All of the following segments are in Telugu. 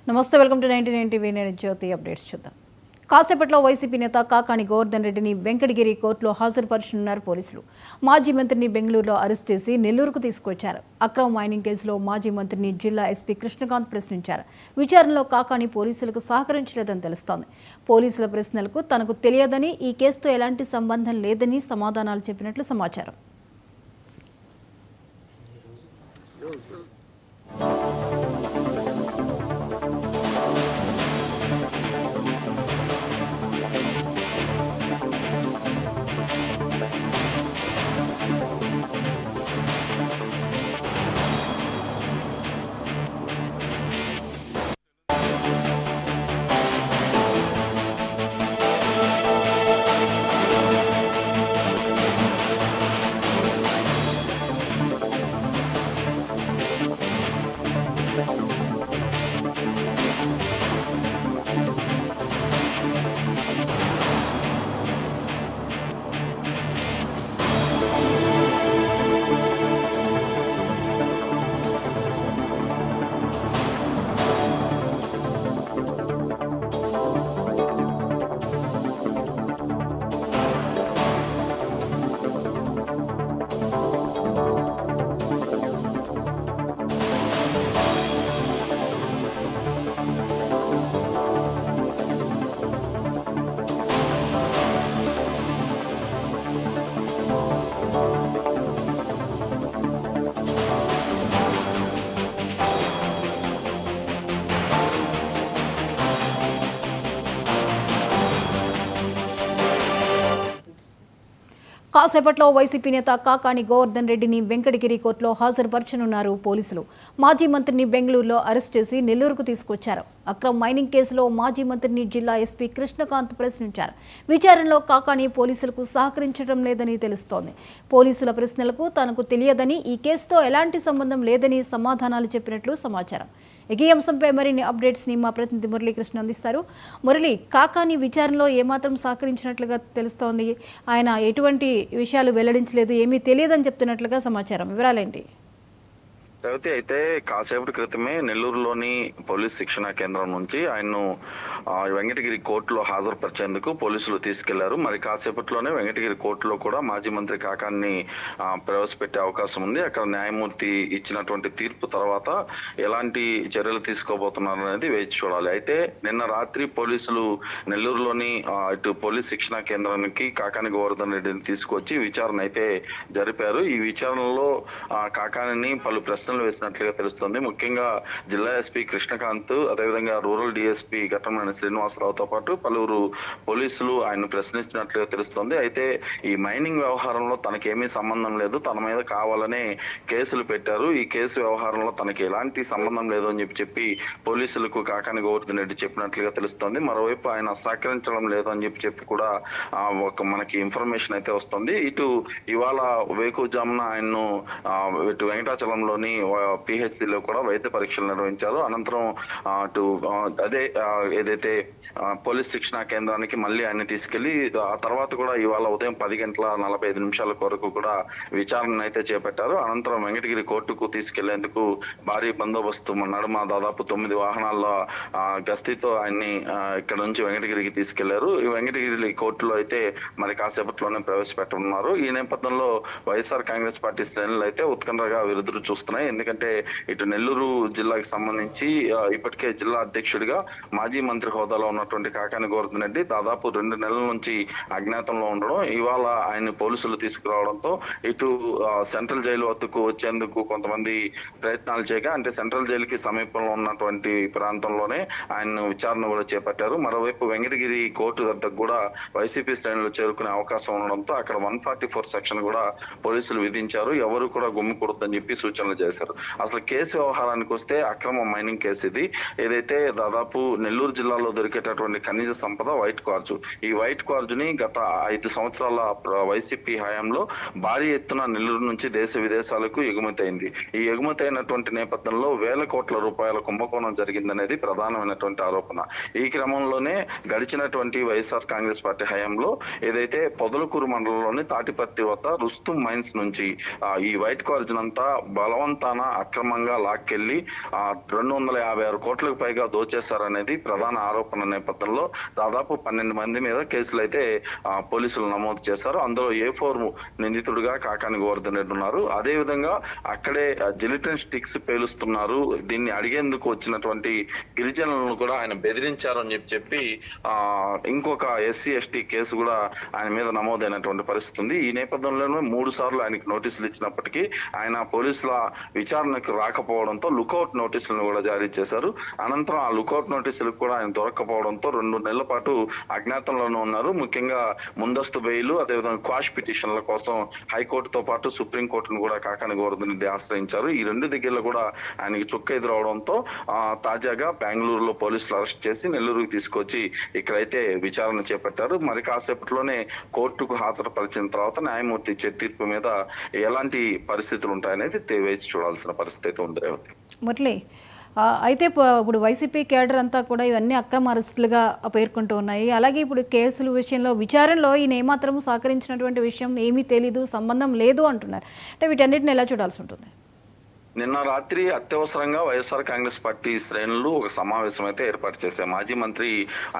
నమస్తే, వెల్కమ్ టు 99 టీవీ. నేను జ్యోతి. అప్డేట్స్ చూద్దాం. కాసేపట్లో వైసీపీ నేత కాకాని గోవర్ధన్ రెడ్డిని వెంకటగిరి కోర్టులో హాజరుపరుచనున్నారు పోలీసులు. మాజీ మంత్రిని బెంగళూరులో అరెస్ట్ చేసి నెల్లూరుకు తీసుకొచ్చారు. అక్రమ మైనింగ్ కేసులో మాజీ మంత్రిని జిల్లా ఎస్పీ కృష్ణకాంత్ ప్రశ్నించారు. విచారణలో కాకాని పోలీసులకు సహకరించలేదని తెలుస్తోంది. పోలీసుల ప్రశ్నలకు తనకు తెలియదని, ఈ కేసుతో ఎలాంటి సంబంధం లేదని సమాధానాలు చెప్పినట్లు సమాచారం. కాసేపట్లో వైసీపీ నేత కాకాని గోవర్ధన్ రెడ్డిని వెంకటగిరి కోర్టులో హాజరుపరచనున్నారు పోలీసులు. మాజీ మంత్రిని బెంగళూరులో అరెస్ట్ చేసి నెల్లూరుకు తీసుకొచ్చారు. అక్రమ మైనింగ్ కేసులో మాజీ మంత్రిని జిల్లా ఎస్పీ కృష్ణకాంత్ ప్రశ్నించారు. విచారణలో కాకాని పోలీసులకు సహకరించడం లేదని తెలుస్తోంది. పోలీసుల ప్రశ్నలకు తనకు తెలియదని, ఈ కేసుతో ఎలాంటి సంబంధం లేదని సమాధానాలు చెప్పినట్లు సమాచారం. ఈ అంశంపై మరిన్ని అప్డేట్స్ ని మా ప్రతినిధి మురళీకృష్ణ అందిస్తారు. మురళి, కాకాని విచారణలో ఏమాత్రం సహకరించినట్లుగా తెలుస్తోంది. ఆయన ఎటువంటి విషయాలు వెల్లడించలేదు, ఏమీ తెలియదని చెప్తున్నట్లుగా సమాచారం. వివరాలేంటి? రేవతి, అయితే కాసేపటి క్రితమే నెల్లూరులోని పోలీస్ శిక్షణా కేంద్రం నుంచి ఆయన్ను వెంకటగిరి కోర్టులో హాజరుపరిచేందుకు పోలీసులు తీసుకెళ్లారు. మరి కాసేపట్లోనే వెంకటగిరి కోర్టులో కూడా మాజీ మంత్రి కాకాన్ని ప్రవేశపెట్టే అవకాశం ఉంది. అక్కడ న్యాయమూర్తి ఇచ్చినటువంటి తీర్పు తర్వాత ఎలాంటి చర్యలు తీసుకోబోతున్నారు అనేది వేచి చూడాలి. అయితే నిన్న రాత్రి పోలీసులు నెల్లూరులోని ఇటు పోలీస్ శిక్షణా కేంద్రానికి కాకాని గోవర్ధన్ రెడ్డిని తీసుకొచ్చి విచారణ అయితే జరిపారు. ఈ విచారణలో కాకాని పలు ప్రశ్నలు వేసినట్లుగా తెలుస్తుంది. ముఖ్యంగా జిల్లా ఎస్పీ కృష్ణకాంత్, అదేవిధంగా రూరల్ డిఎస్పీ ఘట్టమనేని శ్రీనివాసరావుతో పాటు పలువురు పోలీసులు ఆయన ప్రశ్నించినట్లుగా తెలుస్తుంది. అయితే ఈ మైనింగ్ వ్యవహారంలో తనకేమీ సంబంధం లేదు, తన మీద కావాలనే కేసులు పెట్టారు, ఈ కేసు వ్యవహారంలో తనకి ఎలాంటి సంబంధం లేదు అని చెప్పి పోలీసులకు కాకాని గోవర్ధన్ రెడ్డి చెప్పినట్లుగా తెలుస్తుంది. మరోవైపు ఆయన సహకరించడం లేదు అని చెప్పి కూడా మనకి ఇన్ఫర్మేషన్ అయితే వస్తుంది. ఇటు ఇవాళ వేకువజామున ఆయన్ను ఇటు వెంకటాచలంలోని పిహెచ్సిలో కూడా వైద్య పరీక్షలు నిర్వహించారు. అనంతరం అటు అదే ఏదైతే పోలీస్ శిక్షణా కేంద్రానికి మళ్ళీ ఆయన తీసుకెళ్లి ఆ తర్వాత కూడా ఇవాళ ఉదయం 10:45 వరకు కూడా విచారణ అయితే చేపట్టారు. అనంతరం వెంకటగిరి కోర్టుకు తీసుకెళ్లేందుకు భారీ బందోబస్తు నడుమ దాదాపు 9 వాహనాల గస్తీతో ఆయన్ని ఇక్కడ నుంచి వెంకటగిరికి తీసుకెళ్లారు. ఈ వెంకటగిరి కోర్టులో అయితే మరి కాసేపట్లోనే ప్రవేశపెట్టనున్నారు. ఈ నేపథ్యంలో వైఎస్ఆర్ కాంగ్రెస్ పార్టీ శ్రేణులు అయితే ఉత్కంఠగా ఎదురు చూస్తున్నాయి. ఎందుకంటే ఇటు నెల్లూరు జిల్లాకి సంబంధించి ఇప్పటికే జిల్లా అధ్యక్షుడిగా మాజీ మంత్రి హోదాలో ఉన్నటువంటి కాకాని గోవర్ధన్ రెడ్డి దాదాపు 2 నెలల నుంచి అజ్ఞాతంలో ఉండడం, ఇవాళ ఆయన పోలీసులు తీసుకురావడంతో ఇటు సెంట్రల్ జైలు వద్దకు వచ్చేందుకు కొంతమంది ప్రయత్నాలు చేయగా, అంటే సెంట్రల్ జైలుకి సమీపంలో ఉన్నటువంటి ప్రాంతంలోనే ఆయన విచారణ కూడా చేపట్టారు. మరోవైపు వెంకటగిరి కోర్టు వద్దకు కూడా వైసీపీ శ్రేణులు చేరుకునే అవకాశం ఉండడంతో అక్కడ 144 సెక్షన్ కూడా పోలీసులు విధించారు. ఎవరు కూడా గుమ్మికూడదని చెప్పి సూచనలు చేశారు. అసలు కేసు వ్యవహారానికి వస్తే అక్రమ మైనింగ్ కేసు ఇది. ఏదైతే దాదాపు నెల్లూరు జిల్లాలో దొరికేటటువంటి ఖనిజ సంపద వైట్ క్వార్జ్. ఈ వైట్ క్వార్జ్ ని గత 5 సంవత్సరాల వైసీపీ హయాంలో భారీ ఎత్తున నెల్లూరు నుంచి దేశ విదేశాలకు ఎగుమతి అయింది. ఈ ఎగుమతి అయినటువంటి నేపథ్యంలో వేల కోట్ల రూపాయల కుంభకోణం జరిగిందనేది ప్రధానమైనటువంటి ఆరోపణ. ఈ క్రమంలోనే గడిచినటువంటి వైఎస్ఆర్ కాంగ్రెస్ పార్టీ హయాంలో ఏదైతే పొదలకూరు మండలంలోని తాటిపత్తి వద్ద రుస్తుం మైన్స్ నుంచి ఈ వైట్ క్వార్జ్ అంతా బలవంత మొత్తాన అక్రమంగా లాక్కెళ్లి 256 కోట్లకు పైగా దోచేశారనేది ప్రధాన ఆరోపణ నేపథ్యంలో దాదాపు 12 మంది మీద కేసులు అయితే పోలీసులు నమోదు చేశారు. అందులో A4 నిందితుడిగా కాకాని గోవర్ధన్ రెడ్డి ఉన్నారు. అదే విధంగా అక్కడే జిలిటన్ స్టిక్స్ పేలుస్తున్నారు, దీన్ని అడిగేందుకు వచ్చినటువంటి గిరిజనులను కూడా ఆయన బెదిరించారు అని చెప్పి ఇంకొక SC/ST కేసు కూడా ఆయన మీద నమోదైనటువంటి పరిస్థితి ఉంది. ఈ నేపథ్యంలోనే 3 సార్లు ఆయనకి నోటీసులు ఇచ్చినప్పటికీ ఆయన పోలీసుల విచారణకు రాకపోవడంతో లుకౌట్ నోటీసులను కూడా జారీ చేశారు. అనంతరం ఆ లుకౌట్ నోటీసులకు కూడా ఆయన దొరక్కపోవడంతో 2 నెలల పాటు అజ్ఞాతంలోనే ఉన్నారు. ముఖ్యంగా ముందస్తు బెయిల్, అదేవిధంగా క్వాష్ పిటిషన్ల కోసం హైకోర్టుతో పాటు సుప్రీంకోర్టును కూడా కాకాని గోవర్ధన్ రెడ్డి ఆశ్రయించారు. ఈ 2 దగ్గరలో కూడా ఆయనకి చుక్క ఎదురవడంతో తాజాగా బెంగళూరులో పోలీసులు అరెస్ట్ చేసి నెల్లూరుకు తీసుకొచ్చి ఇక్కడైతే విచారణ చేపట్టారు. మరి కాసేపట్లోనే కోర్టుకు హాజరుపరిచిన తర్వాత న్యాయమూర్తి ఇచ్చే తీర్పు మీద ఎలాంటి పరిస్థితులు ఉంటాయనేది వేచి చూడాల్సిన పరిస్థితి అయితే ఉంది. రేవతి మురళి, అయితే ఇప్పుడు వైసీపీ కేడర్ అంతా కూడా ఇవన్నీ అక్రమ అరెస్టులుగా పేర్కొంటూ ఉన్నాయి. అలాగే ఇప్పుడు కేసుల విషయంలో విచారణలో ఈయన ఏమాత్రం సహకరించినటువంటి విషయం ఏమీ తెలీదు, సంబంధం లేదు అంటున్నారు. అంటే వీటన్నిటిని ఎలా చూడాల్సి ఉంటుంది? నిన్న రాత్రి అత్యవసరంగా వైఎస్ఆర్ కాంగ్రెస్ పార్టీ శ్రేణులు ఒక సమావేశం అయితే ఏర్పాటు చేశారు. మాజీ మంత్రి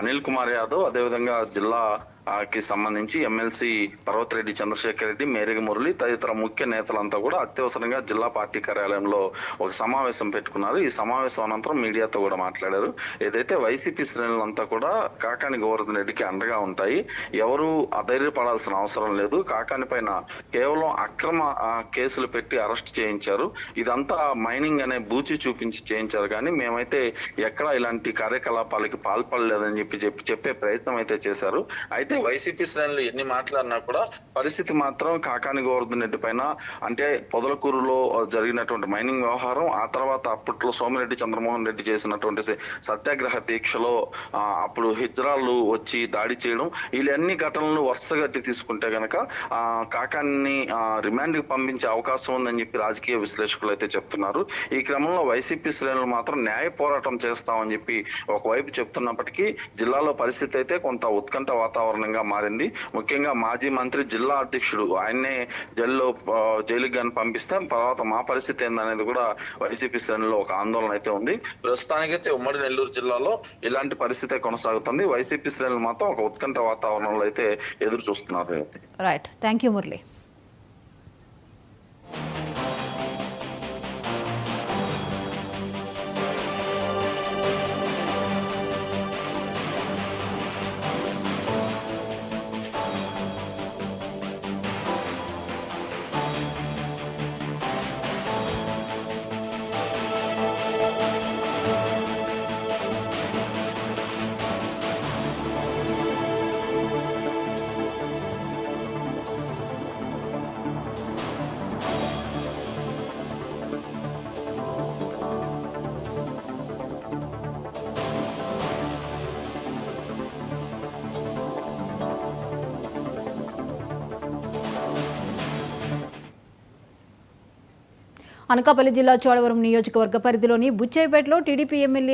అనిల్ కుమార్ యాదవ్, అదేవిధంగా జిల్లాకి సంబంధించి ఎమ్మెల్సీ పర్వతిరెడ్డి చంద్రశేఖర్ రెడ్డి, మేరిగ మురళి తదితర ముఖ్య నేతలంతా కూడా అత్యవసరంగా జిల్లా పార్టీ కార్యాలయంలో ఒక సమావేశం పెట్టుకున్నారు. ఈ సమావేశం అనంతరం మీడియాతో కూడా మాట్లాడారు. ఏదైతే వైసీపీ శ్రేణులంతా కూడా కాకాని గోవర్ధన్ రెడ్డికి అండగా ఉంటాయి, ఎవరు అధైర్యపడాల్సిన అవసరం లేదు, కాకాని పైన కేవలం అక్రమ కేసులు పెట్టి అరెస్ట్ చేయించారు, ఇదంతా మైనింగ్ అనే బూచి చూపించి చేయించారు, కానీ మేమైతే ఎక్కడ ఇలాంటి కార్యకలాపాలకి పాల్పడలేదని చెప్పే ప్రయత్నం అయితే చేశారు. అయితే వైసీపీ శ్రేణులు ఎన్ని మాట్లాడినా కూడా పరిస్థితి మాత్రం కాకాని గోవర్ధన్ రెడ్డి పైన, అంటే పొదలకూరులో జరిగినటువంటి మైనింగ్ వ్యవహారం, ఆ తర్వాత అప్పట్లో సోమిరెడ్డి చంద్రమోహన్ రెడ్డి చేసినటువంటి సత్యాగ్రహ దీక్షలో అప్పుడు హిజ్రాలు వచ్చి దాడి చేయడం, ఇవన్నీ ఘటనలు వరుసగట్టి తీసుకుంటే గనక కాకాని రిమాండ్ కి పంపించే అవకాశం ఉందని చెప్పి రాజకీయ విశ్లేషకులు అయితే చెప్తున్నారు. ఈ క్రమంలో వైసీపీ శ్రేణులు మాత్రం న్యాయ పోరాటం చేస్తామని చెప్పి ఒకవైపు చెప్తున్నప్పటికీ జిల్లాలో పరిస్థితి అయితే కొంత ఉత్కంఠ వాతావరణంగా మారింది. ముఖ్యంగా మాజీ మంత్రి, జిల్లా అధ్యక్షుడు ఆయన్నే జైలుకి కానీ పంపిస్తే తర్వాత మా పరిస్థితి ఏందనేది కూడా వైసీపీ శ్రేణుల్లో ఒక ఆందోళన అయితే ఉంది. ప్రస్తుతానికైతే ఉమ్మడి నెల్లూరు జిల్లాలో ఇలాంటి పరిస్థితి కొనసాగుతుంది. వైసీపీ శ్రేణులు మాత్రం ఒక ఉత్కంఠ వాతావరణంలో అయితే ఎదురు చూస్తున్నారు. Right, thank you Murali. Anakapalli జిల్లా చోడవరం నియోజకవర్గ పరిధిలోని బుచ్చయ్యపేటలో టీడీపీ ఎమ్మెల్యే